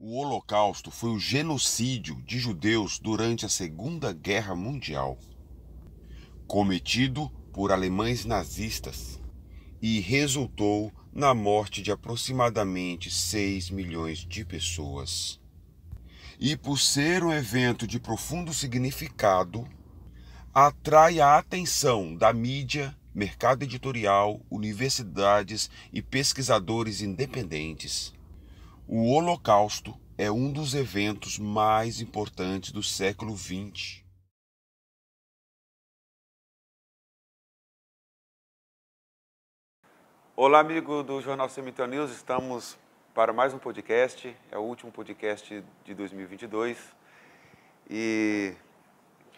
O Holocausto foi o genocídio de judeus durante a Segunda Guerra Mundial, cometido por alemães nazistas, e resultou na morte de aproximadamente 6 milhões de pessoas. E por ser um evento de profundo significado, atrai a atenção da mídia, mercado editorial, universidades e pesquisadores independentes. O Holocausto é um dos eventos mais importantes do século XX. Olá, amigo do Jornal Cemitério News. Estamos para mais um podcast. É o último podcast de 2022. E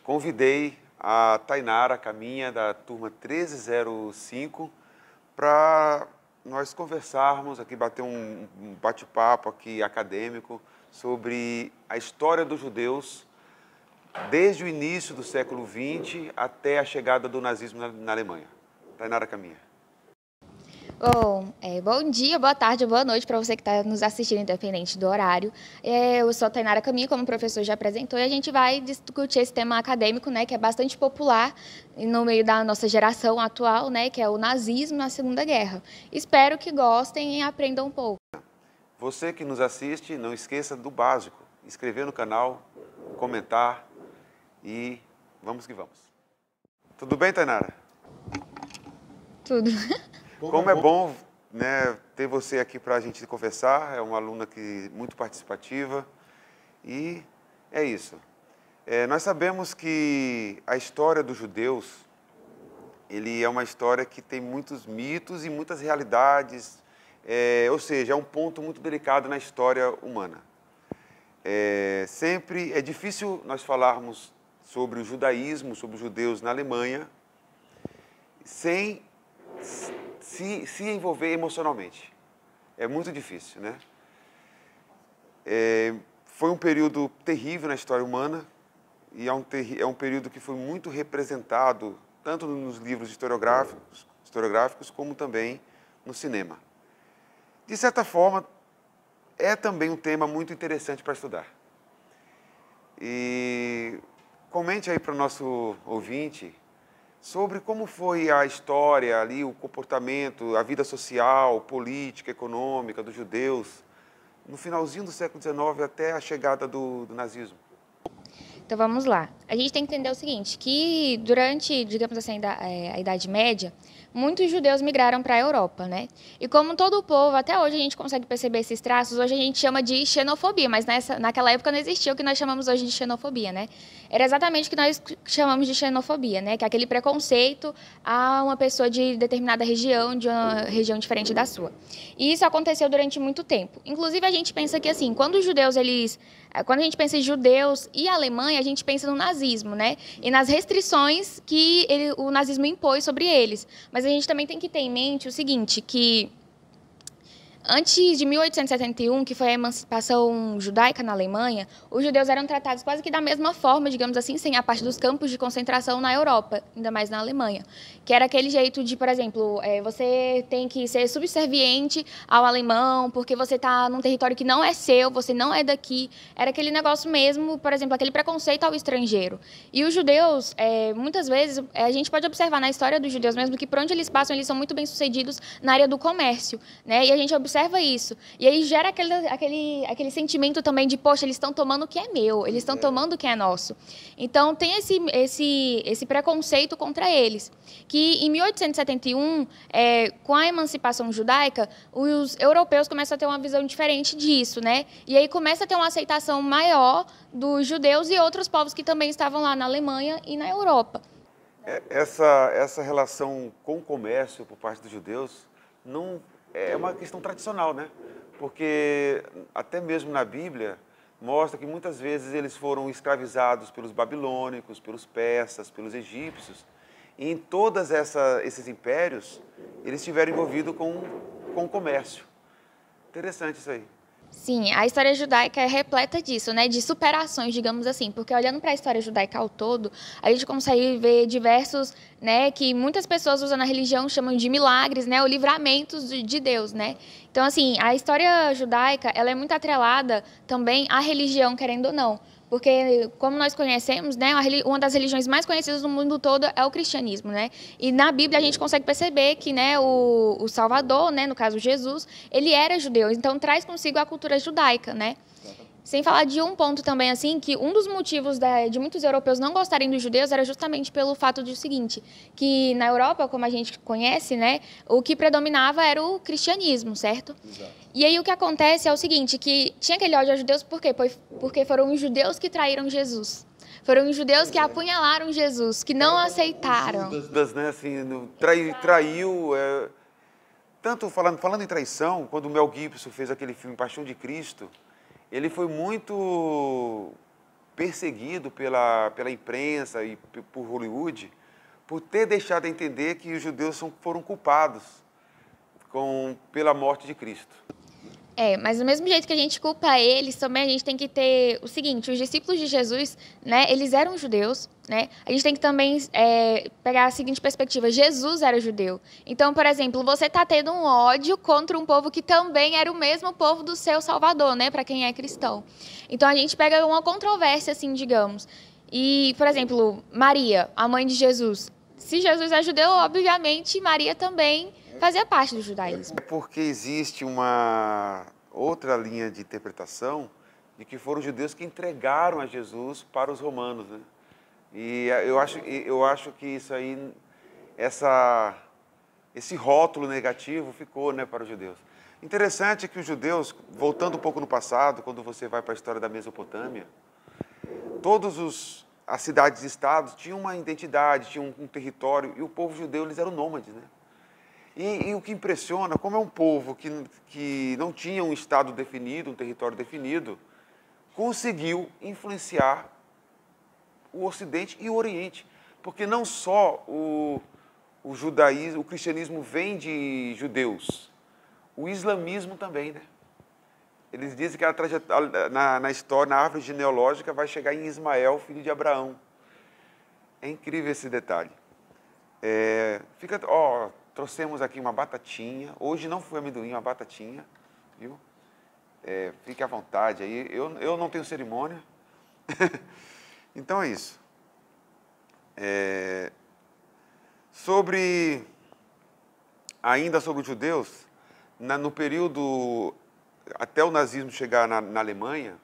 convidei a Tainara Caminha, da turma 1305, para nós conversarmos aqui, bater um bate-papo aqui acadêmico sobre a história dos judeus desde o início do século XX até a chegada do nazismo na Alemanha. Tainara Caminha. Bom dia, boa tarde, boa noite para você que está nos assistindo, independente do horário. Eu sou a Tainara Caminha, como o professor já apresentou, e a gente vai discutir esse tema acadêmico, né, que é bastante popular no meio da nossa geração atual, né, que é o nazismo na Segunda Guerra. Espero que gostem e aprendam um pouco. Você que nos assiste, não esqueça do básico: inscrever no canal, comentar e vamos que vamos. Tudo bem, Tainara? Tudo. Como é bom, né, ter você aqui para a gente conversar. É uma aluna muito participativa e é isso. Nós sabemos que a história dos judeus, ele é uma história que tem muitos mitos e muitas realidades, ou seja, é um ponto muito delicado na história humana. Sempre é difícil nós falarmos sobre o judaísmo, sobre os judeus na Alemanha, sem se envolver emocionalmente. É muito difícil, né? Foi um período terrível na história humana e é um período que foi muito representado tanto nos livros historiográficos como também no cinema. De certa forma, é também um tema muito interessante para estudar. E comente aí para o nosso ouvinte sobre como foi a história ali, o comportamento, a vida social, política, econômica dos judeus no finalzinho do século XIX até a chegada do nazismo. Então vamos lá. A gente tem que entender o seguinte, que durante, digamos assim, a Idade Média, muitos judeus migraram para a Europa, né? E como todo o povo, até hoje a gente consegue perceber esses traços, hoje a gente chama de xenofobia, mas naquela época não existia o que nós chamamos hoje de xenofobia, né? Era exatamente o que nós chamamos de xenofobia, né? Que é aquele preconceito a uma pessoa de determinada região, de uma região diferente da sua. E isso aconteceu durante muito tempo. Inclusive a gente pensa que assim, quando a gente pensa em judeus e Alemanha, a gente pensa no nazismo, né? E nas restrições que o nazismo impôs sobre eles. Mas a gente também tem que ter em mente o seguinte, que antes de 1871, que foi a emancipação judaica na Alemanha, os judeus eram tratados quase que da mesma forma, digamos assim, sem a parte dos campos de concentração na Europa, ainda mais na Alemanha. Que era aquele jeito de, por exemplo, você tem que ser subserviente ao alemão, porque você está num território que não é seu, você não é daqui. Era aquele negócio mesmo, por exemplo, aquele preconceito ao estrangeiro. E os judeus, muitas vezes, a gente pode observar na história dos judeus mesmo que por onde eles passam, eles são muito bem-sucedidos na área do comércio, né? E a gente observa isso. E aí gera aquele sentimento também de, poxa, eles estão tomando o que é meu, eles estão tomando o que é nosso. Então, tem esse preconceito contra eles. Que em 1871, com a emancipação judaica, os europeus começam a ter uma visão diferente disso, né? E aí começa a ter uma aceitação maior dos judeus e outros povos que também estavam lá na Alemanha e na Europa. Essa relação com o comércio por parte dos judeus não é uma questão tradicional, né? Porque até mesmo na Bíblia mostra que muitas vezes eles foram escravizados pelos babilônicos, pelos persas, pelos egípcios. E em todos esses impérios, eles estiveram envolvidos com o comércio. Interessante isso aí. Sim, a história judaica é repleta disso, né, de superações, digamos assim, porque olhando para a história judaica ao todo, a gente consegue ver diversos, né, que muitas pessoas usando a religião chamam de milagres, né, ou livramentos de Deus, né, Então, assim, a história judaica, ela é muito atrelada também à religião, querendo ou não. Porque, como nós conhecemos, né, uma das religiões mais conhecidas no mundo todo é o cristianismo, né? E na Bíblia a gente consegue perceber que, né, o Salvador, né, no caso Jesus, ele era judeu, então traz consigo a cultura judaica, né? Sem falar de um ponto também, assim, que um dos motivos de muitos europeus não gostarem dos judeus era justamente pelo fato de o seguinte, que na Europa, como a gente conhece, né, o que predominava era o cristianismo, certo? Exato. E aí o que acontece é o seguinte, que tinha aquele ódio aos judeus por quê? Porque foram os judeus que traíram Jesus. Foram os judeus que apunhalaram Jesus, que não aceitaram. Judas, né, assim, traiu... tanto falando em traição, quando o Mel Gibson fez aquele filme Paixão de Cristo, ele foi muito perseguido pela imprensa e por Hollywood por ter deixado a entender que os judeus foram culpados pela morte de Cristo. Mas do mesmo jeito que a gente culpa eles, também a gente tem que ter o seguinte, os discípulos de Jesus, né, eles eram judeus, né? A gente tem que também pegar a seguinte perspectiva, Jesus era judeu. Então, por exemplo, você está tendo um ódio contra um povo que também era o mesmo povo do seu Salvador, né, para quem é cristão. Então, a gente pega uma controvérsia, assim, digamos. E, por exemplo, Maria, a mãe de Jesus. Se Jesus é judeu, obviamente, Maria também fazia parte do judaísmo. É porque existe uma outra linha de interpretação de que foram os judeus que entregaram a Jesus para os romanos, né? E eu acho que isso aí, esse rótulo negativo ficou, né, para os judeus. Interessante é que os judeus, voltando um pouco no passado, quando você vai para a história da Mesopotâmia, as cidades e estados tinham uma identidade, tinham um território, e o povo judeu, eles eram nômades, né? E o que impressiona, como é um povo que não tinha um estado definido, um território definido, conseguiu influenciar o Ocidente e o Oriente. Porque não só o judaísmo, o cristianismo vem de judeus, o islamismo também, né? Eles dizem que na história, na árvore genealógica, vai chegar em Ismael, filho de Abraão. É incrível esse detalhe. Trouxemos aqui uma batatinha. Hoje não foi amendoim, uma batatinha, viu? Fique à vontade aí. Eu não tenho cerimônia. Então é isso. Ainda sobre os judeus, no período até o nazismo chegar na Alemanha,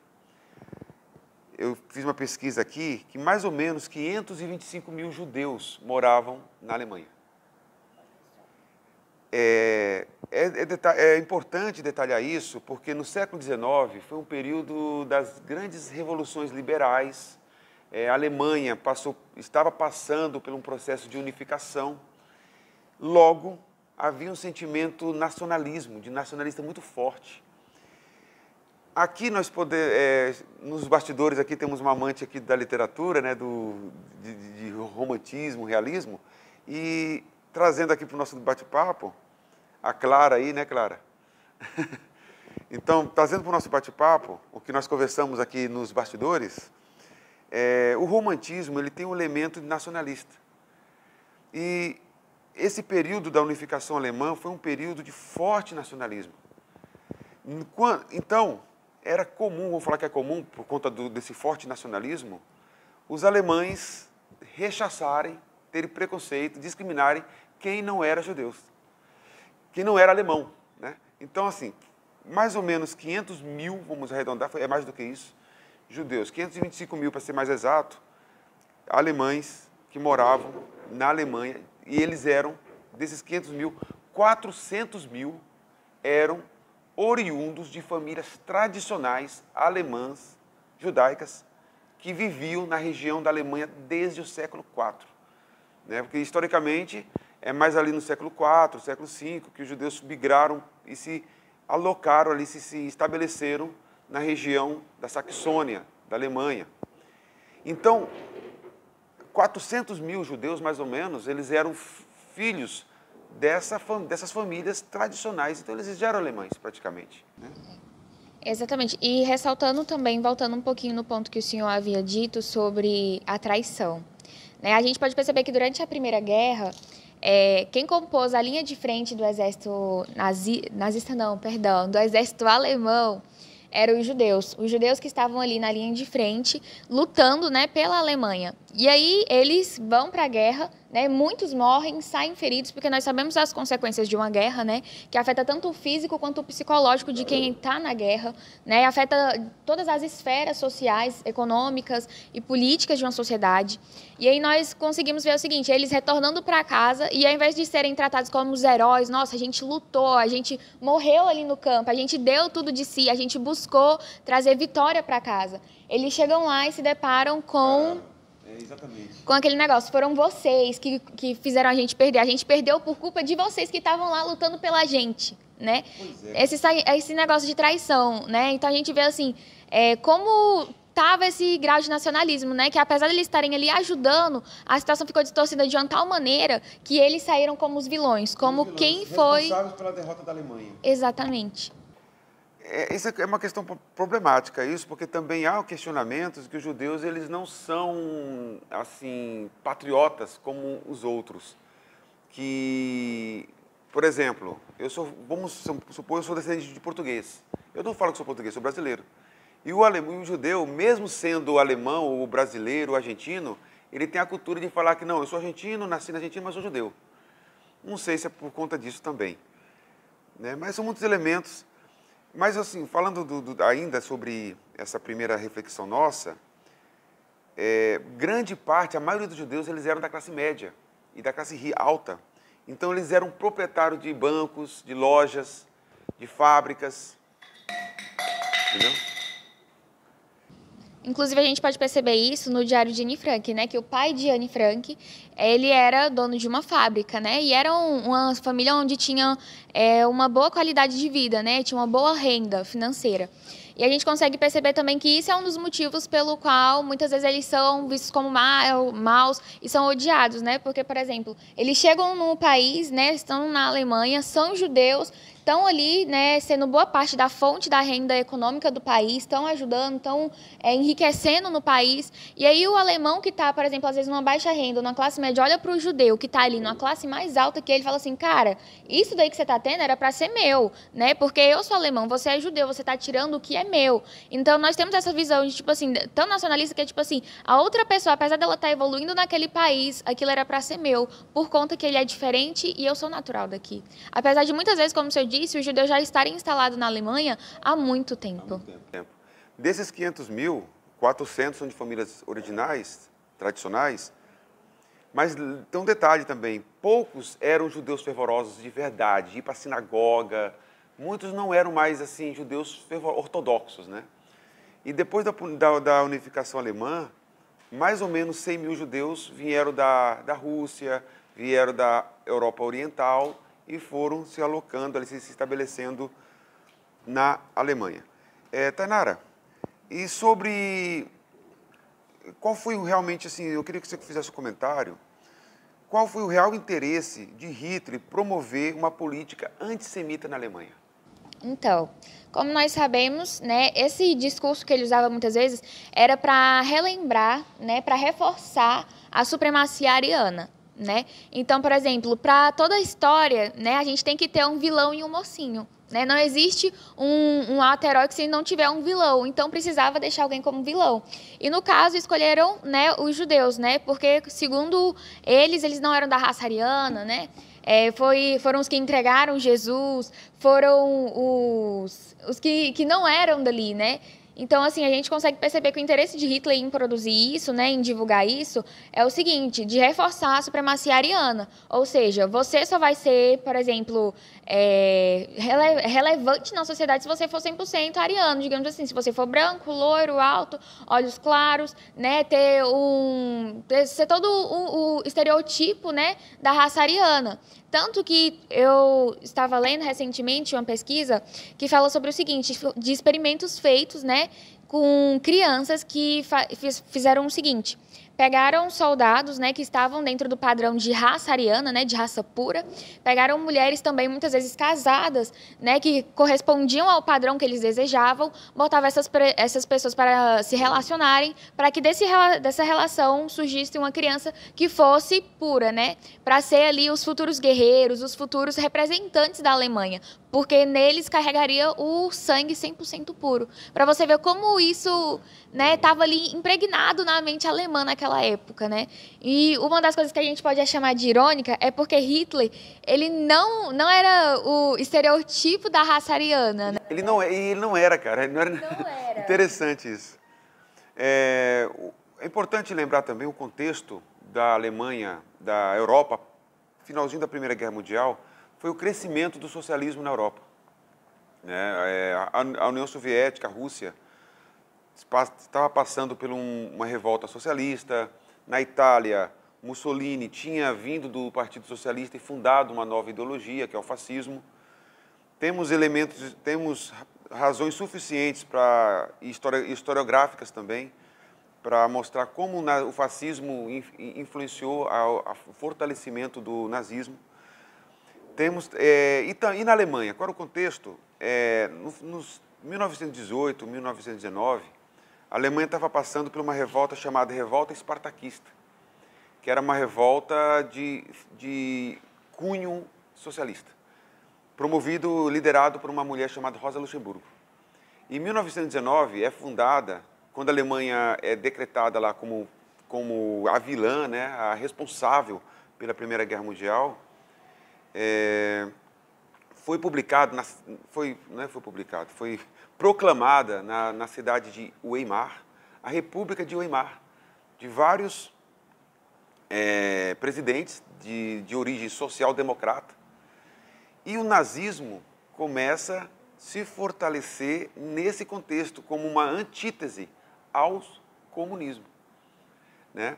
eu fiz uma pesquisa aqui que mais ou menos 525 mil judeus moravam na Alemanha. É importante detalhar isso, porque no século XIX foi um período das grandes revoluções liberais. A Alemanha estava passando por um processo de unificação. Logo, havia um sentimento de nacionalista muito forte. Aqui nos bastidores aqui temos uma amante aqui da literatura, né, de romantismo, realismo, e trazendo aqui para o nosso bate-papo, a Clara aí, né, Clara? Então, trazendo para o nosso bate-papo, o que nós conversamos aqui nos bastidores, o romantismo ele tem um elemento nacionalista. E esse período da unificação alemã foi um período de forte nacionalismo. Então, era comum, vou falar que é comum por conta desse forte nacionalismo, os alemães rechaçarem, terem preconceito, discriminarem quem não era judeus, quem não era alemão, né? Então, assim, mais ou menos 500 mil, vamos arredondar, é mais do que isso, judeus, 525 mil para ser mais exato, alemães que moravam na Alemanha, e eles eram, desses 500 mil, 400 mil eram oriundos de famílias tradicionais alemãs, judaicas, que viviam na região da Alemanha desde o século IV. Né? Porque, historicamente, é mais ali no século IV, século V, que os judeus migraram e se alocaram ali, se estabeleceram na região da Saxônia, da Alemanha. Então, 400 mil judeus, mais ou menos, eles eram filhos dessas famílias tradicionais, então eles já eram alemães, praticamente. Né? Exatamente. E ressaltando também, voltando um pouquinho no ponto que o senhor havia dito sobre a traição. Né? A gente pode perceber que durante a Primeira Guerra, quem compôs a linha de frente do exército do exército alemão eram os judeus que estavam ali na linha de frente, lutando, né, pela Alemanha. E aí eles vão para a guerra, né, muitos morrem, saem feridos, porque nós sabemos as consequências de uma guerra, né, que afeta tanto o físico quanto o psicológico de quem está na guerra, né, afeta todas as esferas sociais, econômicas e políticas de uma sociedade. E aí nós conseguimos ver o seguinte, eles retornando para casa e ao invés de serem tratados como os heróis, nossa, a gente lutou, a gente morreu ali no campo, a gente deu tudo de si, a gente buscou trazer vitória para casa. Eles chegam lá e se deparam com aquele negócio. Foram vocês que fizeram a gente perder. A gente perdeu por culpa de vocês que estavam lá lutando pela gente, né? Esse negócio de traição, né? Então a gente vê assim, como estava esse grau de nacionalismo, né? Que apesar de eles estarem ali ajudando, a situação ficou distorcida de uma tal maneira que eles saíram como os vilões, como quem foi responsáveis pela derrota da Alemanha. Exatamente. Isso é uma questão problemática, isso, porque também há questionamentos que os judeus eles não são assim patriotas como os outros. Que, por exemplo, vamos supor, eu sou descendente de português. Eu não falo que sou português, sou brasileiro. E o judeu, mesmo sendo alemão, ou brasileiro, ou argentino, ele tem a cultura de falar que não, eu sou argentino, nasci na Argentina, mas sou judeu. Não sei se é por conta disso também, né? Mas são muitos elementos. Mas, assim, falando ainda sobre essa primeira reflexão nossa, grande parte, a maioria dos judeus, eles eram da classe média e da classe alta. Então, eles eram proprietários de bancos, de lojas, de fábricas, entendeu? Inclusive, a gente pode perceber isso no diário de Anne Frank, né? Que o pai de Anne Frank, ele era dono de uma fábrica, né? E era uma família onde tinha uma boa qualidade de vida, né? Tinha uma boa renda financeira. E a gente consegue perceber também que isso é um dos motivos pelo qual muitas vezes eles são vistos como maus e são odiados, né? Porque, por exemplo, eles chegam no país, né? Estão na Alemanha, são judeus, estão ali, né, sendo boa parte da fonte da renda econômica do país, estão ajudando, estão enriquecendo no país. E aí o alemão que está, por exemplo, às vezes numa baixa renda, numa classe média, olha para o judeu que está ali numa classe mais alta que ele, fala assim, cara, isso daí que você está tendo era para ser meu, né? Porque eu sou alemão, você é judeu, você está tirando o que é meu. Então nós temos essa visão de, tipo assim, tão nacionalista que é tipo assim, a outra pessoa, apesar dela estar evoluindo naquele país, aquilo era para ser meu, por conta que ele é diferente e eu sou natural daqui. Apesar de muitas vezes, como o senhor disse, os judeus já estarem instalados na Alemanha há muito tempo. Desses 500 mil, 400 são de famílias originais, tradicionais, mas tem um detalhe também, poucos eram judeus fervorosos de verdade, de ir para a sinagoga, muitos não eram mais assim judeus ortodoxos, né? E depois da unificação alemã, mais ou menos 100 mil judeus vieram da Rússia, vieram da Europa Oriental, e foram se alocando, se estabelecendo na Alemanha. Tainara, e sobre qual foi realmente, assim, eu queria que você fizesse um comentário, qual foi o real interesse de Hitler promover uma política antissemita na Alemanha? Então, como nós sabemos, né, esse discurso que ele usava muitas vezes era para relembrar, né, para reforçar a supremacia ariana. Né? Então, por exemplo, para toda a história, né, a gente tem que ter um vilão e um mocinho. Né? Não existe um ato heróico se não tiver um vilão, então precisava deixar alguém como vilão. E no caso escolheram, né, os judeus, né, porque segundo eles não eram da raça ariana, né? Foram os que entregaram Jesus, foram os que não eram dali, né? Então, assim, a gente consegue perceber que o interesse de Hitler em produzir isso, né, em divulgar isso, é o seguinte, de reforçar a supremacia ariana. Ou seja, você só vai ser, por exemplo, relevante na sociedade se você for 100% ariano, digamos assim. Se você for branco, loiro, alto, olhos claros, né, ser todo o estereotipo, né, da raça ariana. Tanto que eu estava lendo recentemente uma pesquisa que fala sobre o seguinte, de experimentos feitos, né, com crianças que fizeram o seguinte, pegaram soldados, né, que estavam dentro do padrão de raça ariana, né, de raça pura, pegaram mulheres também muitas vezes casadas, né, que correspondiam ao padrão que eles desejavam, botavam essas pessoas para se relacionarem, para que dessa relação surgisse uma criança que fosse pura, né, para ser ali os futuros guerreiros, os futuros representantes da Alemanha, porque neles carregaria o sangue 100% puro. Para você ver como isso, né, estava ali impregnado na mente alemã naquela época, né? E uma das coisas que a gente pode chamar de irônica é porque Hitler, ele não era o estereotipo da raça ariana, né? Ele não era, cara. Ele não era. Não era. Interessante isso. É importante lembrar também o contexto da Alemanha, da Europa, finalzinho da Primeira Guerra Mundial, foi o crescimento do socialismo na Europa. A União Soviética, a Rússia, estava passando por uma revolta socialista. Na Itália, Mussolini tinha vindo do Partido Socialista e fundado uma nova ideologia, que é o fascismo. Temos razões suficientes historiográficas também, para mostrar como o fascismo influenciou o fortalecimento do nazismo. E na Alemanha, qual era o contexto? Nos 1918, 1919, a Alemanha estava passando por uma revolta chamada Revolta Espartaquista, que era uma revolta de cunho socialista, liderado por uma mulher chamada Rosa Luxemburgo. Em 1919 é fundada, quando a Alemanha é decretada lá como a vilã, né, a responsável pela Primeira Guerra Mundial, foi proclamada na cidade de Weimar, a República de Weimar, de vários presidentes de origem social-democrata. E o nazismo começa a se fortalecer nesse contexto como uma antítese ao comunismo, né?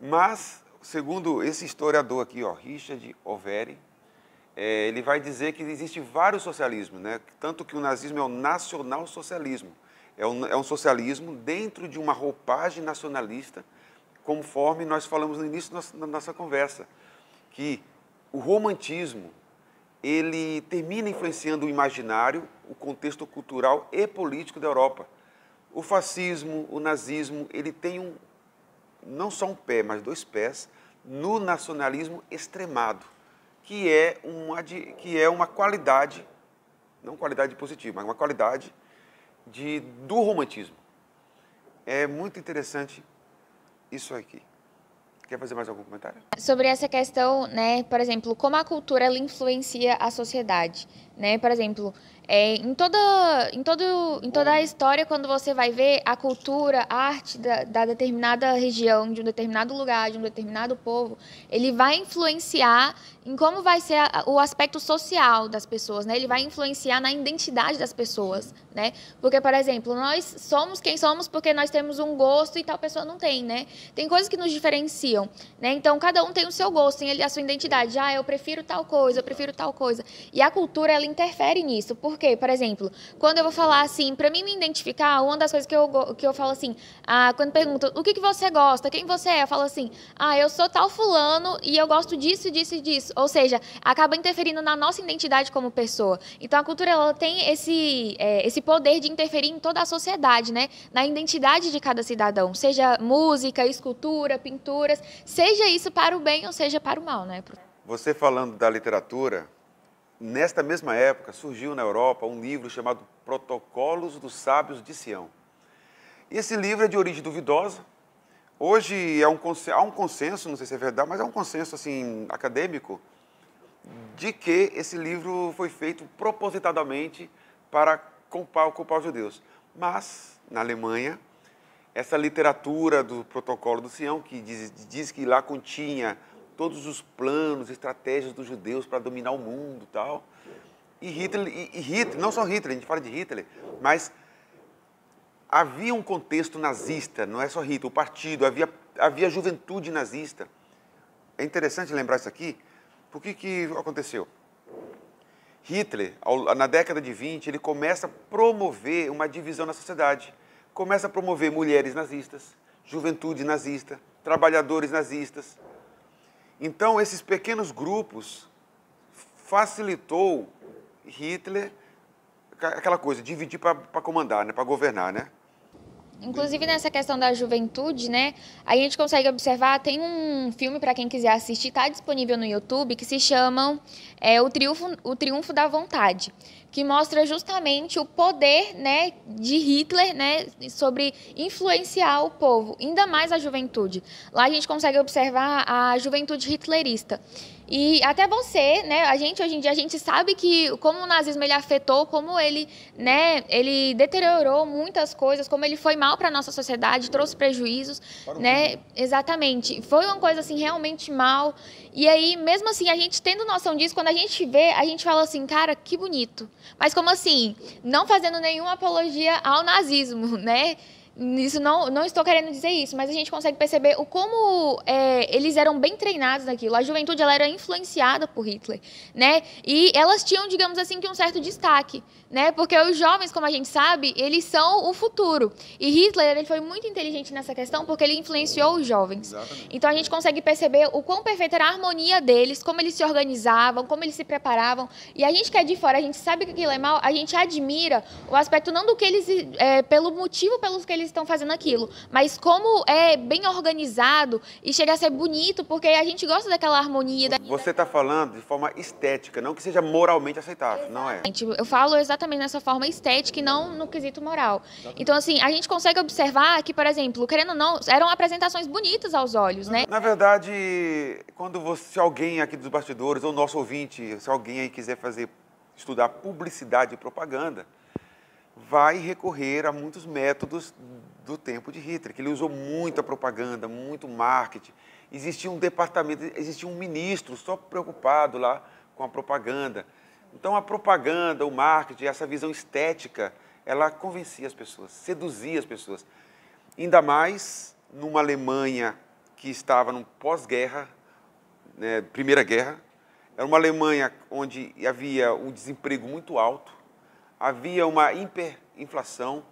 Mas, segundo esse historiador aqui, Richard Overi, ele vai dizer que existe vários socialismos, né? Tanto que o nazismo é o nacional-socialismo. É um socialismo dentro de uma roupagem nacionalista, conforme nós falamos no início da nossa conversa, que o romantismo, ele termina influenciando o imaginário, o contexto cultural e político da Europa. O fascismo, o nazismo, ele tem não só um pé, mas dois pés no nacionalismo extremado, que é uma qualidade, não qualidade positiva, mas uma qualidade do romantismo. É muito interessante isso aqui. Quer fazer mais algum comentário? Sobre essa questão, né, por exemplo, como a cultura ela influencia a sociedade, né? Por exemplo, em toda a história, quando você vai ver a cultura, a arte da determinada região, de um determinado lugar, de um determinado povo, ele vai influenciar em como vai ser o aspecto social das pessoas, né? Ele vai influenciar na identidade das pessoas, né? Porque, por exemplo, nós somos quem somos porque nós temos um gosto e tal pessoa não tem, né? Tem coisas que nos diferenciam, né? Então, cada um tem o seu gosto, tem a sua identidade. Eu prefiro tal coisa, eu prefiro tal coisa. E a cultura, ela interfere nisso. Por quê? Por exemplo, quando eu vou falar assim, para mim me identificar, uma das coisas que eu falo assim, quando perguntam, o que você gosta? Quem você é? Eu falo assim, eu sou tal fulano e eu gosto disso, disso e disso. Ou seja, acaba interferindo na nossa identidade como pessoa. Então, a cultura, ela tem esse poder de interferir em toda a sociedade, né? Na identidade de cada cidadão. Seja música, escultura, pinturas, seja isso para o bem ou seja para o mal, né? Você falando da literatura, nesta mesma época surgiu na Europa um livro chamado Protocolos dos Sábios de Sião. Esse livro é de origem duvidosa. Hoje há um consenso, não sei se é verdade, mas há um consenso assim, acadêmico, de que esse livro foi feito propositadamente para culpar os judeus. Mas, na Alemanha, essa literatura do Protocolo do Sião, que diz que lá continha todos os planos, estratégias dos judeus para dominar o mundo e tal. E Hitler, não só Hitler, a gente fala de Hitler, mas havia um contexto nazista, não é só Hitler, o partido, havia juventude nazista. É interessante lembrar isso aqui, porque que aconteceu? Hitler, na década de 20, ele começa a promover uma divisão na sociedade. Começa a promover mulheres nazistas, juventude nazista, trabalhadores nazistas. Então, esses pequenos grupos facilitou Hitler, aquela coisa, dividir para comandar, né, para governar, né? Inclusive, nessa questão da juventude, né, a gente consegue observar, tem um filme, para quem quiser assistir, está disponível no YouTube, que se chama O Triunfo da Vontade, que mostra justamente o poder, né, de Hitler, né, sobre influenciar o povo, ainda mais a juventude. Lá a gente consegue observar a juventude hitlerista. E até você, né, hoje em dia, a gente sabe que como o nazismo ele afetou, como ele, né, ele deteriorou muitas coisas, como ele foi mal para a nossa sociedade, trouxe prejuízos, né, exatamente. Foi uma coisa, assim, realmente mal. E aí, mesmo assim, a gente tendo noção disso, quando a gente vê, a gente fala assim, cara, que bonito. Mas como assim? Não fazendo nenhuma apologia ao nazismo, né? Isso não estou querendo dizer isso, mas a gente consegue perceber o como eles eram bem treinados naquilo. A juventude ela era influenciada por Hitler, né? E elas tinham, digamos assim, que um certo destaque, né? Porque os jovens, como a gente sabe, eles são o futuro. E Hitler ele foi muito inteligente nessa questão porque ele influenciou os jovens. Exatamente. Então a gente consegue perceber o quão perfeita era a harmonia deles, como eles se organizavam, como eles se preparavam. E a gente que é de fora, a gente sabe que aquilo é mal, a gente admira o aspecto não do que eles, pelo motivo pelos que eles estão fazendo aquilo, mas como é bem organizado e chega a ser bonito, porque a gente gosta daquela harmonia. Você está falando de forma estética, não que seja moralmente aceitável, não é? Eu falo exatamente nessa forma estética e não no quesito moral. Então, assim, a gente consegue observar que, por exemplo, querendo ou não, eram apresentações bonitas aos olhos, né? Na verdade, se alguém aqui dos bastidores, ou nosso ouvinte, se alguém aí quiser estudar publicidade e propaganda, vai recorrer a muitos métodos do tempo de Hitler, que ele usou muita propaganda, muito marketing. Existia um departamento, existia um ministro só preocupado lá com a propaganda. Então, a propaganda, o marketing, essa visão estética, ela convencia as pessoas, seduzia as pessoas. Ainda mais numa Alemanha que estava no pós-guerra, né, Primeira Guerra. Era uma Alemanha onde havia um desemprego muito alto, havia uma hiperinflação.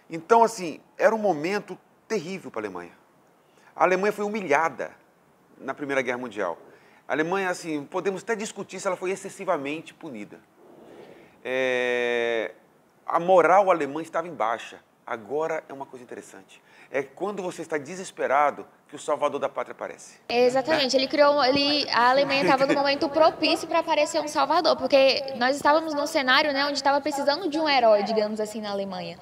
Então, assim, era um momento terrível para a Alemanha. A Alemanha foi humilhada na Primeira Guerra Mundial. A Alemanha, assim, podemos até discutir se ela foi excessivamente punida. A moral alemã estava em baixa. Agora é uma coisa interessante. É quando você está desesperado que o salvador da pátria aparece. Exatamente, a Alemanha estava no momento propício para aparecer um salvador, porque nós estávamos num cenário, né, onde estava precisando de um herói, digamos assim, na Alemanha.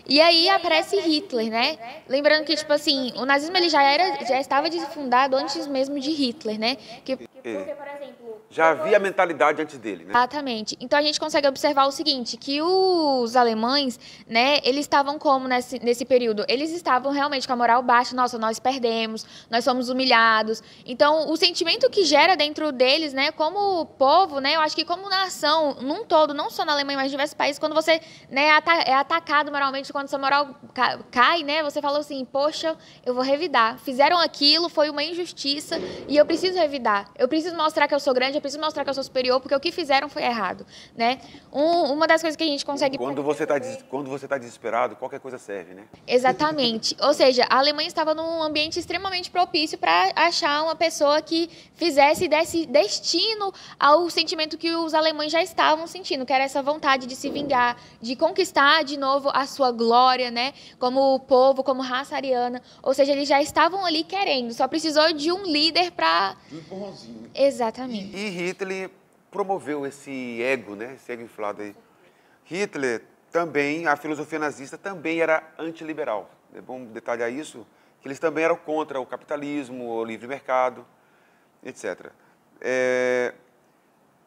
E aí aparece Hitler, né? Lembrando que, tipo assim, o nazismo ele já estava fundado antes mesmo de Hitler, né? Porque, por exemplo, já havia a mentalidade antes dele, né? Exatamente. Então a gente consegue observar o seguinte, que os alemães, né, eles estavam como nesse período? Eles estavam realmente com a moral baixa, nossa, nós perdemos, nós somos humilhados. Então o sentimento que gera dentro deles, né, como povo, né, eu acho que como nação, num todo, não só na Alemanha, mas em diversos países, quando você, né, é atacado moralmente, quando sua moral cai, né, você fala assim, poxa, eu vou revidar. Fizeram aquilo, foi uma injustiça e eu preciso revidar. Eu preciso mostrar que eu sou grande, eu preciso mostrar que eu sou superior, porque o que fizeram foi errado, né? Uma das coisas que a gente consegue... Quando você tá desesperado, qualquer coisa serve, né? Exatamente. Ou seja, a Alemanha estava num ambiente extremamente propício para achar uma pessoa que desse destino ao sentimento que os alemães já estavam sentindo, que era essa vontade de se vingar, de conquistar de novo a sua glória, né? Como povo, como raça ariana. Ou seja, eles já estavam ali querendo, só precisou de um líder para... Um empurrãozinho. Exatamente. E Hitler promoveu esse ego, né? Esse ego inflado aí. Hitler também, a filosofia nazista também era antiliberal. É bom detalhar isso, que eles também eram contra o capitalismo, o livre mercado, etc.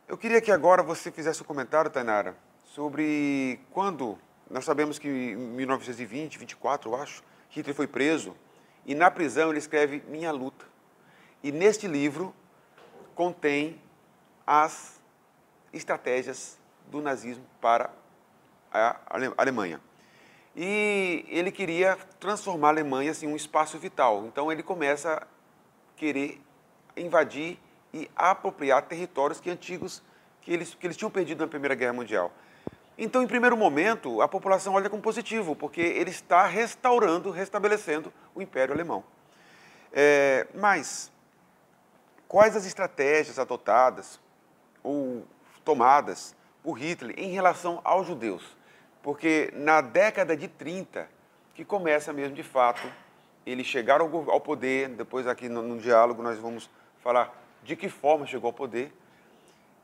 Eu queria que agora você fizesse um comentário, Tainara, sobre quando, nós sabemos que em 1920, 24, eu acho, Hitler foi preso, e na prisão ele escreve Minha Luta. E neste livro contém as estratégias do nazismo para a Alemanha. E ele queria transformar a Alemanha assim, em um espaço vital. Então ele começa a querer invadir e apropriar territórios antigos que eles tinham perdido na Primeira Guerra Mundial. Então, em primeiro momento, a população olha como positivo, porque ele está restabelecendo o Império Alemão. Mas, quais as estratégias adotadas ou tomadas por Hitler em relação aos judeus? Porque na década de 30, que começa mesmo de fato, ele chegar ao poder, depois aqui no diálogo nós vamos falar de que forma chegou ao poder,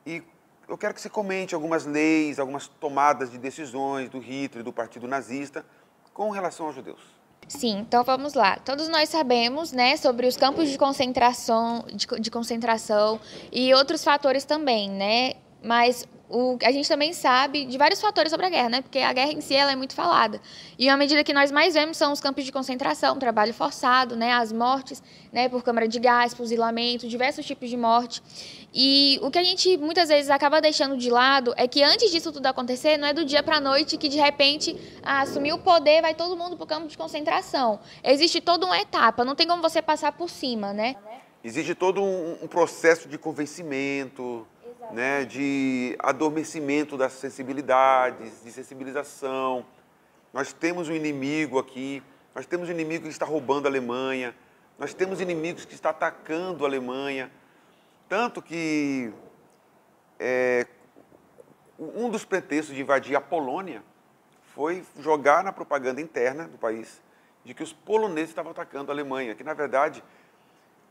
e eu quero que você comente algumas leis, algumas tomadas de decisões do Hitler, do Partido Nazista, com relação aos judeus. Sim, então vamos lá. Todos nós sabemos, né, sobre os campos de concentração, de concentração e outros fatores também, né? Mas a gente também sabe de vários fatores sobre a guerra, né? Porque a guerra em si ela é muito falada. E a medida que nós mais vemos são os campos de concentração, trabalho forçado, né? As mortes, né? Por câmara de gás, fuzilamento, diversos tipos de morte. E o que a gente muitas vezes acaba deixando de lado é que antes disso tudo acontecer, não é do dia para a noite que de repente assumir o poder vai todo mundo para o campo de concentração. Existe toda uma etapa, não tem como você passar por cima, né? Existe todo um processo de convencimento, né, de adormecimento das sensibilidades, de sensibilização. Nós temos um inimigo aqui, nós temos um inimigo que está roubando a Alemanha, nós temos inimigos que estão atacando a Alemanha. Tanto que um dos pretextos de invadir a Polônia foi jogar na propaganda interna do país de que os poloneses estavam atacando a Alemanha, que na verdade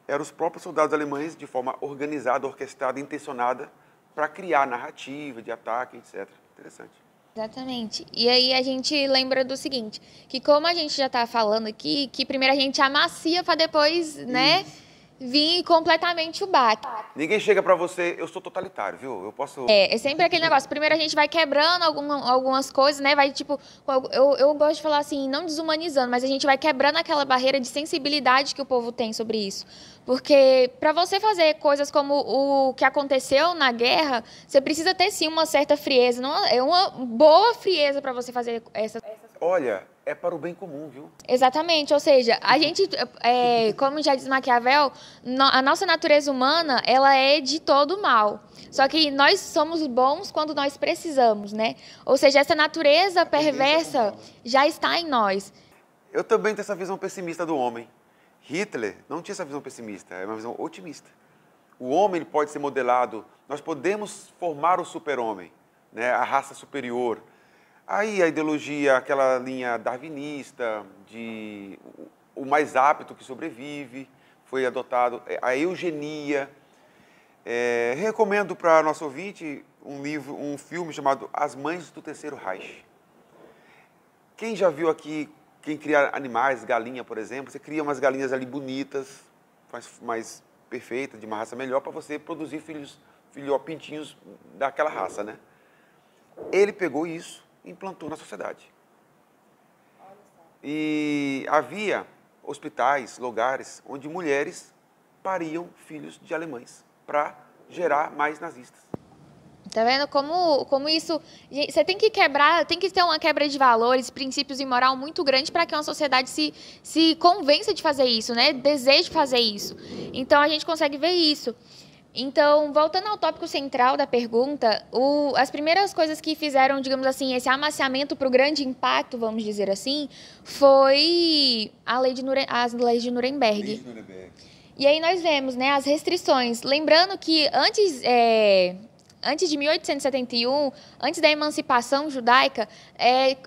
eram os próprios soldados alemães de forma organizada, orquestrada, intencionada para criar narrativa de ataque, etc. Interessante. Exatamente. E aí a gente lembra do seguinte, que como a gente já está falando aqui, que primeiro a gente amacia para depois, né, vir completamente o baque. Ninguém chega para você, eu sou totalitário, viu? Eu posso... É sempre aquele negócio. Primeiro a gente vai quebrando algumas coisas, né? Vai, tipo, eu gosto de falar assim, não desumanizando, mas a gente vai quebrando aquela barreira de sensibilidade que o povo tem sobre isso. Porque para você fazer coisas como o que aconteceu na guerra, você precisa ter, sim, uma certa frieza. Não, é uma boa frieza para você fazer essas coisas. Olha, é para o bem comum, viu? Exatamente, ou seja, a gente, como já diz Maquiavel, a nossa natureza humana, ela é de todo mal. Só que nós somos bons quando nós precisamos, né? Ou seja, essa natureza perversa já está em nós. Eu também tenho essa visão pessimista do homem. Hitler não tinha essa visão pessimista, é uma visão otimista. O homem ele pode ser modelado, nós podemos formar o super-homem, né? A raça superior. Aí a ideologia, aquela linha darwinista, de o mais apto que sobrevive, foi adotado, a eugenia. Recomendo para nosso ouvinte um filme chamado As Mães do Terceiro Reich. Quem já viu aqui, quem cria animais, galinha, por exemplo, você cria umas galinhas ali bonitas, mais perfeitas, de uma raça melhor, para você produzir pintinhos daquela raça, né? Ele pegou isso e implantou na sociedade. E havia hospitais, lugares, onde mulheres pariam filhos de alemães para gerar mais nazistas. Tá vendo como isso... Você tem que quebrar, tem que ter uma quebra de valores, princípios e moral muito grande para que uma sociedade se convença de fazer isso, né? Deseje fazer isso. Então, a gente consegue ver isso. Então, voltando ao tópico central da pergunta, as primeiras coisas que fizeram, digamos assim, esse amaciamento para o grande impacto, vamos dizer assim, foi as leis de Nuremberg. E aí nós vemos, né, as restrições. Lembrando que antes de 1871, antes da emancipação judaica,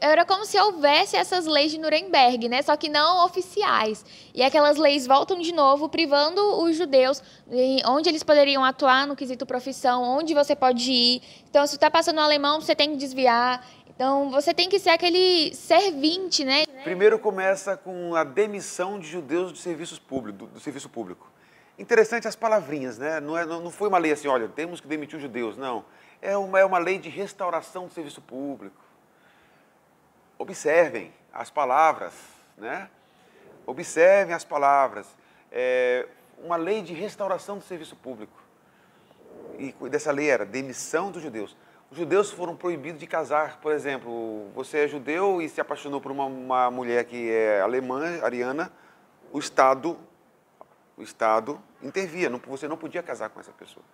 era como se houvesse essas leis de Nuremberg, né? Só que não oficiais. E aquelas leis voltam de novo, privando os judeus onde eles poderiam atuar no quesito profissão, onde você pode ir. Então, se está passando um alemão, você tem que desviar. Então, você tem que ser aquele servinte, né? Primeiro começa com a demissão de judeus do serviço público. Interessante as palavrinhas, né? Não foi uma lei assim, olha, temos que demitir os judeus, não. É uma lei de restauração do serviço público. Observem as palavras, né? Observem as palavras. Uma lei de restauração do serviço público. E dessa lei era demissão dos judeus. Os judeus foram proibidos de casar, por exemplo, você é judeu e se apaixonou por uma mulher que é alemã, ariana, o Estado intervia, você não podia casar com essa pessoa.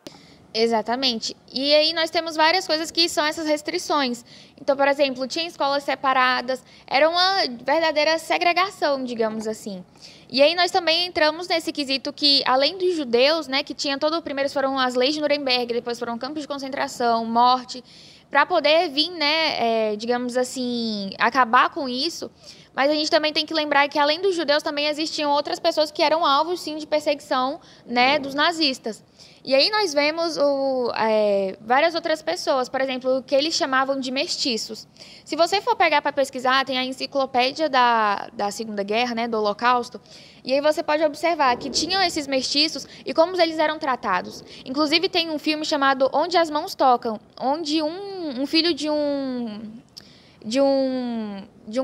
Exatamente. E aí nós temos várias coisas que são essas restrições. Então, por exemplo, tinha escolas separadas, era uma verdadeira segregação, digamos assim. E aí nós também entramos nesse quesito que, além dos judeus, né, que tinha todo, primeiro foram as leis de Nuremberg, depois foram campos de concentração, morte, para poder vir, né, digamos assim, acabar com isso. Mas a gente também tem que lembrar que, além dos judeus, também existiam outras pessoas que eram alvos, sim, de perseguição, né, dos nazistas. E aí nós vemos várias outras pessoas, por exemplo, o que eles chamavam de mestiços. Se você for pegar para pesquisar, tem a enciclopédia da Segunda Guerra, né, do Holocausto, e aí você pode observar que tinham esses mestiços e como eles eram tratados. Inclusive tem um filme chamado Onde as Mãos Tocam, onde um filho de um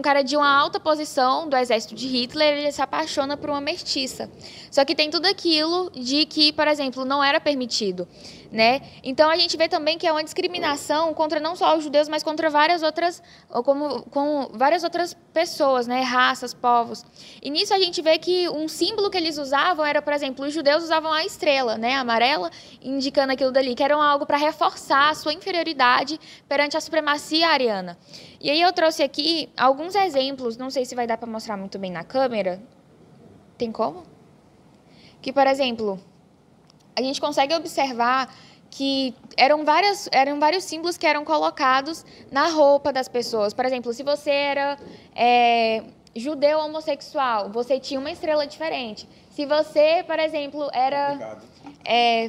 cara de uma alta posição do exército de Hitler, ele se apaixona por uma mestiça. Só que tem tudo aquilo de que, por exemplo, não era permitido, né? Então a gente vê também que é uma discriminação contra não só os judeus, mas contra várias outras, com várias outras pessoas, né? Raças, povos. E nisso a gente vê que um símbolo que eles usavam era, por exemplo, os judeus usavam a estrela, né? Amarela, indicando aquilo dali, que era algo para reforçar a sua inferioridade perante a supremacia ariana. E aí eu trouxe aqui alguns exemplos, não sei se vai dar para mostrar muito bem na câmera. Tem como? Que, por exemplo, a gente consegue observar que eram vários símbolos que eram colocados na roupa das pessoas. Por exemplo, se você era judeu homossexual, você tinha uma estrela diferente. Se você, por exemplo, era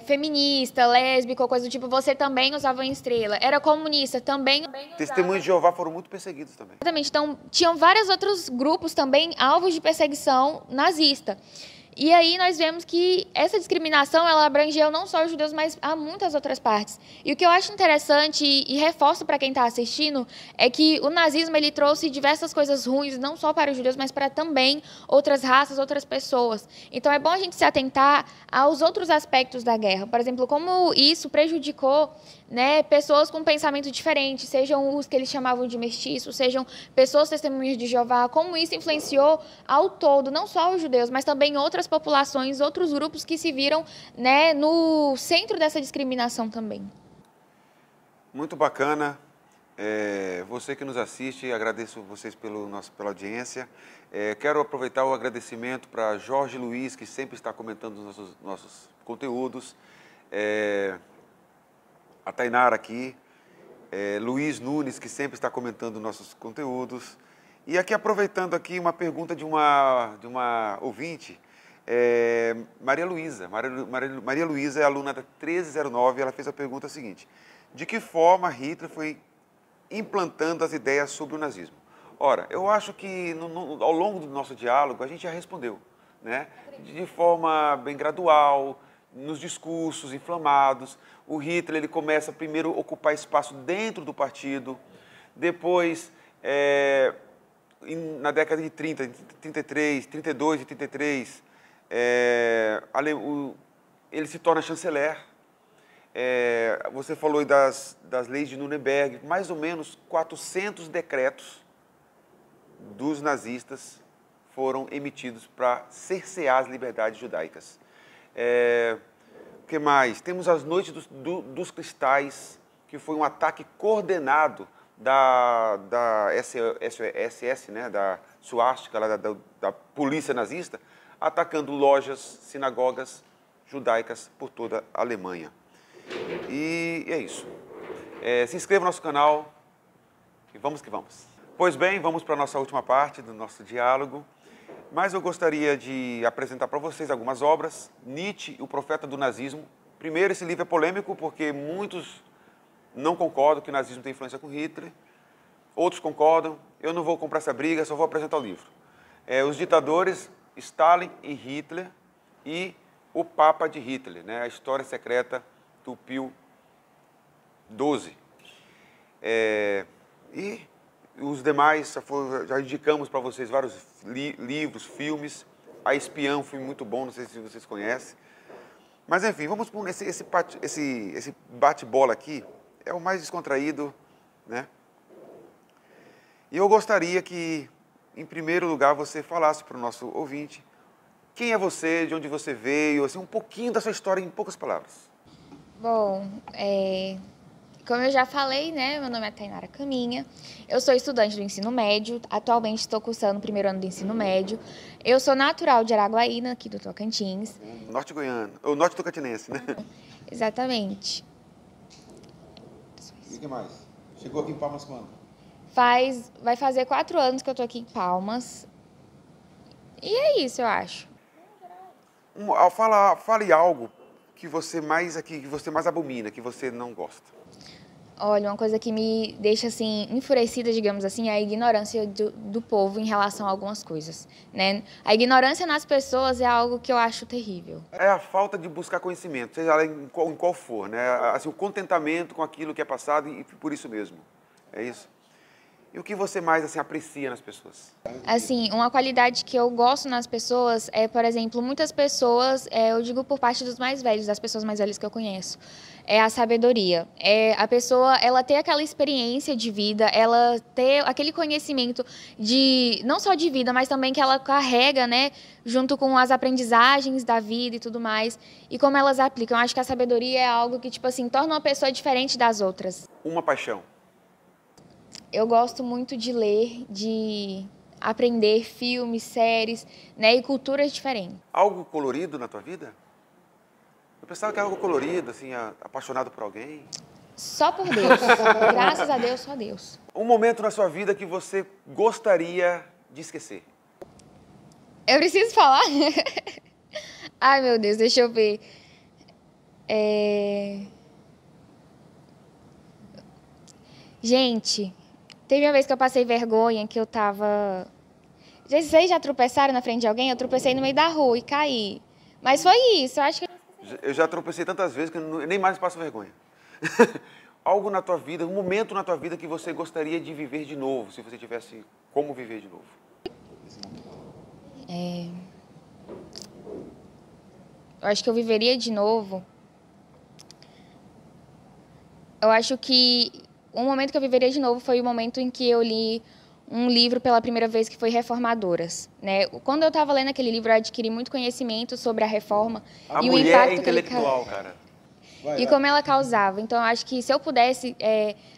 feminista, lésbica ou coisa do tipo, você também usava uma estrela. Era comunista, também usava. Testemunhos de Jeová foram muito perseguidos também. Exatamente. Então, tinham vários outros grupos também alvos de perseguição nazista. E aí nós vemos que essa discriminação, ela abrangeu não só os judeus, mas a muitas outras partes. E o que eu acho interessante e reforço para quem está assistindo é que o nazismo ele trouxe diversas coisas ruins, não só para os judeus, mas para também outras raças, outras pessoas. Então é bom a gente se atentar aos outros aspectos da guerra. Por exemplo, como isso prejudicou, né, pessoas com pensamento diferente, sejam os que eles chamavam de mestiços, sejam pessoas testemunhas de Jeová, como isso influenciou ao todo, não só os judeus, mas também outras populações, outros grupos que se viram, né, no centro dessa discriminação também. Muito bacana. Você que nos assiste, agradeço vocês pela audiência. Quero aproveitar o agradecimento para Jorge Luiz, que sempre está comentando os nossos conteúdos. A Tainara aqui, Luiz Nunes, que sempre está comentando nossos conteúdos. E aqui, aproveitando aqui uma pergunta de uma ouvinte, Maria Luísa. Maria Luísa é aluna da 1309, ela fez a pergunta seguinte: de que forma Hitler foi implantando as ideias sobre o nazismo? Ora, eu acho que ao longo do nosso diálogo a gente já respondeu, né? De forma bem gradual, nos discursos inflamados. O Hitler ele começa primeiro a ocupar espaço dentro do partido, depois, na década de 30, 33, 32 e 33, ele se torna chanceler. Você falou das leis de Nuremberg, mais ou menos 400 decretos dos nazistas foram emitidos para cercear as liberdades judaicas. O que mais? Temos as Noites dos Cristais, que foi um ataque coordenado da SS, né, da suástica, da polícia nazista, atacando lojas, sinagogas judaicas por toda a Alemanha. E é isso. Se inscreva no nosso canal e vamos que vamos. Pois bem, vamos para a nossa última parte do nosso diálogo. Mas eu gostaria de apresentar para vocês algumas obras. Nietzsche, o profeta do nazismo. Primeiro, esse livro é polêmico porque muitos não concordam que o nazismo tem influência com Hitler. Outros concordam. Eu não vou comprar essa briga, só vou apresentar o livro. Os ditadores, Stalin e Hitler, e o Papa de Hitler, né? A história secreta do Pio XII. E os demais, já indicamos para vocês vários livros, filmes. A Espiã, um filme muito bom, não sei se vocês conhecem. Mas, enfim, vamos por esse bate-bola aqui. É o mais descontraído, né? E eu gostaria que, em primeiro lugar, você falasse para o nosso ouvinte quem é você, de onde você veio, assim, um pouquinho da sua história em poucas palavras. Bom, como eu já falei, né, meu nome é Tainara Caminha, eu sou estudante do ensino médio, atualmente estou cursando o primeiro ano do ensino médio. Eu sou natural de Araguaína, aqui do Tocantins. Norte goiano, ou norte tocantinense, né? Exatamente. E o que mais? Chegou aqui em Palmas quando? Vai fazer 4 anos que eu tô aqui em Palmas. E é isso, eu acho. Fale algo que você mais abomina, que você não gosta. Olha, uma coisa que me deixa, assim, enfurecida, digamos assim, é a ignorância do povo em relação a algumas coisas, né? A ignorância nas pessoas é algo que eu acho terrível. É a falta de buscar conhecimento, seja ela em qual for, né? Assim, o contentamento com aquilo que é passado e por isso mesmo. É isso? E o que você mais, assim, aprecia nas pessoas? Assim, uma qualidade que eu gosto nas pessoas é, por exemplo, muitas pessoas, eu digo por parte dos mais velhos, das pessoas mais velhas que eu conheço, é a sabedoria. É a pessoa, ela ter aquela experiência de vida, ela ter aquele conhecimento não só de vida, mas também que ela carrega, né, junto com as aprendizagens da vida e tudo mais, e como elas aplicam. Eu acho que a sabedoria é algo que, tipo assim, torna uma pessoa diferente das outras. Uma paixão. Eu gosto muito de ler, de aprender filmes, séries, né, e culturas diferentes. Algo colorido na tua vida? Eu pensava que era algo colorido, assim, apaixonado por alguém. Só por Deus. Graças a Deus, só Deus. Um momento na sua vida que você gostaria de esquecer. Eu preciso falar? Ai, meu Deus, deixa eu ver. Gente, teve uma vez que eu passei vergonha, que eu tava... Vocês já tropeçaram na frente de alguém? Eu tropecei no meio da rua e caí. Mas foi isso, eu acho que... Eu já tropecei tantas vezes que eu nem mais passo vergonha. Algo na tua vida, um momento na tua vida que você gostaria de viver de novo, se você tivesse como viver de novo. Eu acho que eu viveria de novo. Eu acho que um momento que eu viveria de novo foi o momento em que eu li um livro pela primeira vez, que foi Reformadoras, né? Quando eu estava lendo aquele livro, eu adquiri muito conhecimento sobre a reforma A e o mulher impacto é intelectual, cara. e como ela causava. Então, eu acho que se eu pudesse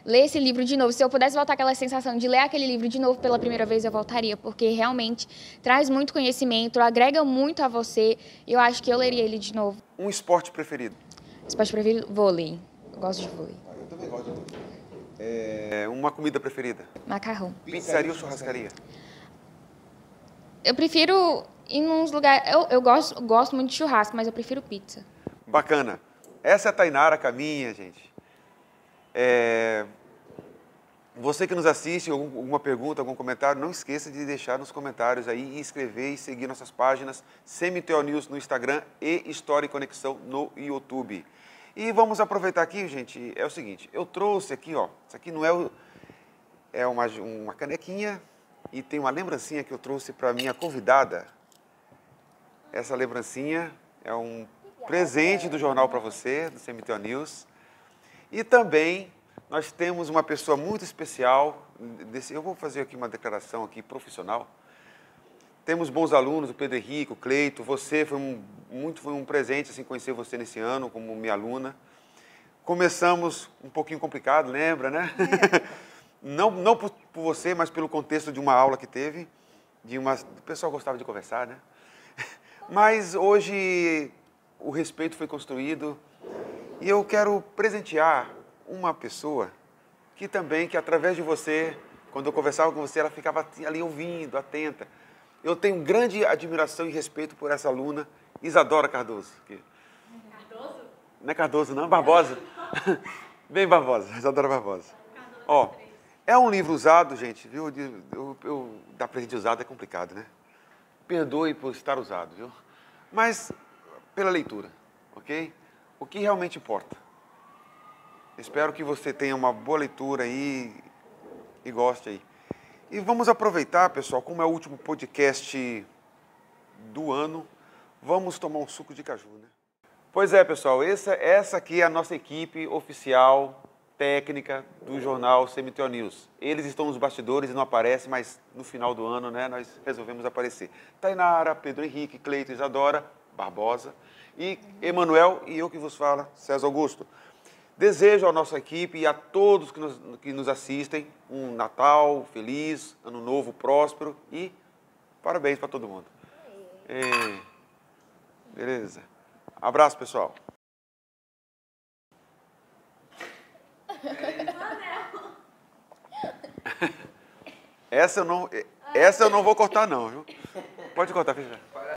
ler esse livro de novo, se eu pudesse voltar aquela sensação de ler aquele livro de novo pela primeira vez, eu voltaria, porque realmente traz muito conhecimento, agrega muito a você, e eu acho que eu leria ele de novo. Um esporte preferido? Esporte preferido? Vôlei. Eu gosto de vôlei. Eu também gosto de vôlei. Uma comida preferida? Macarrão. Pizzaria ou churrascaria? Eu prefiro ir em uns lugares... Eu gosto muito de churrasco, mas eu prefiro pizza. Bacana. Essa é a Tainara Caminha, gente. Você que nos assiste, alguma pergunta, algum comentário, não esqueça de deixar nos comentários aí e escrever e seguir nossas páginas CMTO News no Instagram e História e Conexão no YouTube. E vamos aproveitar aqui, gente, é o seguinte, eu trouxe aqui, ó, isso aqui não é uma canequinha e tem uma lembrancinha que eu trouxe para minha convidada. Essa lembrancinha é um presente do jornal para você, do CMTO News. E também nós temos uma pessoa muito especial, eu vou fazer aqui uma declaração aqui profissional. Temos bons alunos, o Pedro Henrique, o Cleito, você foi um presente assim, conhecer você nesse ano como minha aluna. Começamos um pouquinho complicado, lembra, né? Não por você, mas pelo contexto de uma aula que teve, o pessoal gostava de conversar, né? Mas hoje o respeito foi construído e eu quero presentear uma pessoa que através de você, quando eu conversava com você, ela ficava ali ouvindo, atenta. Eu tenho grande admiração e respeito por essa aluna, Isadora Cardoso. Cardoso? Não é Cardoso, não, Barbosa. Bem Barbosa, Isadora Barbosa. Ó, é um livro usado, gente, viu? Dar presente usado é complicado, né? Perdoe por estar usado, viu? Mas pela leitura, ok? O que realmente importa. Espero que você tenha uma boa leitura aí e goste aí. E vamos aproveitar, pessoal, como é o último podcast do ano, vamos tomar um suco de caju, né? Pois é, pessoal, essa aqui é a nossa equipe oficial, técnica do jornal CMTO News. Eles estão nos bastidores e não aparecem, mas no final do ano, né, nós resolvemos aparecer. Tainara, Pedro Henrique, Cleito, Isadora, Barbosa, e Emanuel e eu que vos falo, César Augusto. Desejo à nossa equipe e a todos que nos assistem um Natal feliz, Ano Novo próspero e parabéns para todo mundo. Beleza. Abraço, pessoal. Essa eu não vou cortar não, viu? Pode cortar, filha.